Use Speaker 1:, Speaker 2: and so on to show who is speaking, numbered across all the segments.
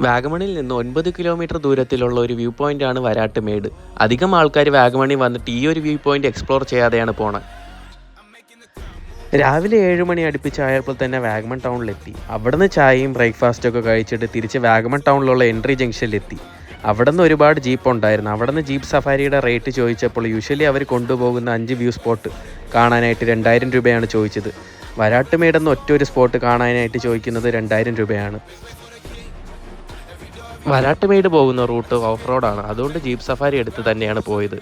Speaker 1: വാഗമണിൽ നിന്ന് 9 കിലോമീറ്റർ ദൂരത്തിലുള്ള ഒരു വ്യൂ പോയിൻ്റാണ് വരാട്ടുമേട്. അധികം ആൾക്കാർ വാഗമണി വന്നിട്ട് ഈ ഒരു വ്യൂ പോയിൻ്റ് എക്സ്പ്ലോർ ചെയ്യാതെയാണ് പോണത്. രാവിലെ 7 മണി അടുപ്പിച്ചായപ്പോൾ തന്നെ വാഗമൺ ടൗണിലെത്തി. അവിടുന്ന് ചായയും ബ്രേക്ക്ഫാസ്റ്റൊക്കെ കഴിച്ചിട്ട് തിരിച്ച് വാഗമൺ ടൗണിലുള്ള എൻട്രി ജംഗ്ഷനിലെത്തി. അവിടെ നിന്ന് ഒരുപാട് ജീപ്പ് ഉണ്ടായിരുന്നു. അവിടെ നിന്ന് ജീപ്പ് സഫാരിയുടെ റേറ്റ് ചോദിച്ചപ്പോൾ യൂഷ്വലി അവർ കൊണ്ടുപോകുന്ന 5 വ്യൂ സ്പോട്ട് കാണാനായിട്ട് 2000 രൂപയാണ് ചോദിച്ചത്. വരാട്ടുമേടെന്ന് ഒറ്റൊരു സ്പോട്ട് കാണാനായിട്ട് ചോദിക്കുന്നത് 2000 രൂപയാണ്. വരാട്ടുമേട് പോകുന്ന റൂട്ട് ഓഫ് റോഡാണ്. അതുകൊണ്ട് ജീപ്പ് സഫാരി എടുത്ത് തന്നെയാണ് പോയത്.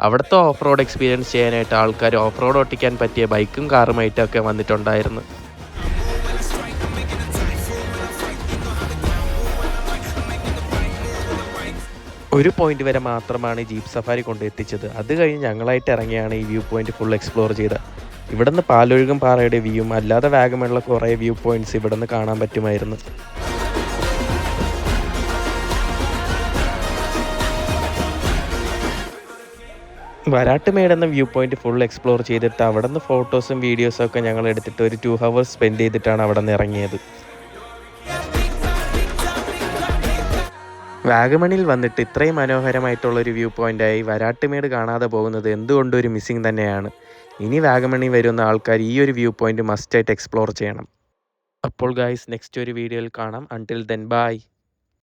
Speaker 1: അവിടുത്തെ ഓഫ് റോഡ് എക്സ്പീരിയൻസ് ചെയ്യാനായിട്ട് ആൾക്കാർ ഓഫ് റോഡ് ഓട്ടിക്കാൻ പറ്റിയ ബൈക്കും കാറുമായിട്ടൊക്കെ വന്നിട്ടുണ്ടായിരുന്നു. ഒരു പോയിന്റ് വരെ മാത്രമാണ് ജീപ്പ് സഫാരി കൊണ്ട് എത്തിച്ചത്. അത് കഴിഞ്ഞ് ഞങ്ങളായിട്ട് ഇറങ്ങിയാണ് ഈ വ്യൂ പോയിന്റ് ഫുൾ എക്സ്പ്ലോർ ചെയ്തത്. ഇവിടുന്ന് പാലൊഴുകും പാറയുടെ വ്യൂവും അല്ലാതെ വാഗമണിലെ കുറേ വ്യൂ പോയിന്റ്സ് ഇവിടുന്ന് കാണാൻ പറ്റുമായിരുന്നു. വരാട്ടുമേട് എന്ന വ്യൂ പോയിന്റ് ഫുൾ എക്സ്പ്ലോർ ചെയ്തിട്ട് അവിടെ നിന്ന് ഫോട്ടോസും വീഡിയോസും ഒക്കെ ഞങ്ങൾ എടുത്തിട്ട് ഒരു 2 hours സ്പെൻഡ് ചെയ്തിട്ടാണ് അവിടെ നിന്ന് ഇറങ്ങിയത്. വാഗമണിൽ വന്നിട്ട് ഇത്രയും മനോഹരമായിട്ടുള്ളൊരു വ്യൂ പോയിൻ്റായി വരാട്ടുമേട് കാണാതെ പോകുന്നത് എന്തുകൊണ്ടും ഒരു മിസ്സിങ് തന്നെയാണ്. ഇനി വാഗമണി വരുന്ന ആൾക്കാർ ഈ ഒരു വ്യൂ പോയിന്റ് മസ്റ്റായിട്ട് എക്സ്പ്ലോർ ചെയ്യണം. അപ്പോൾ ഗായ്സ്, നെക്സ്റ്റ് ഒരു വീഡിയോയിൽ കാണാം. Until then bye.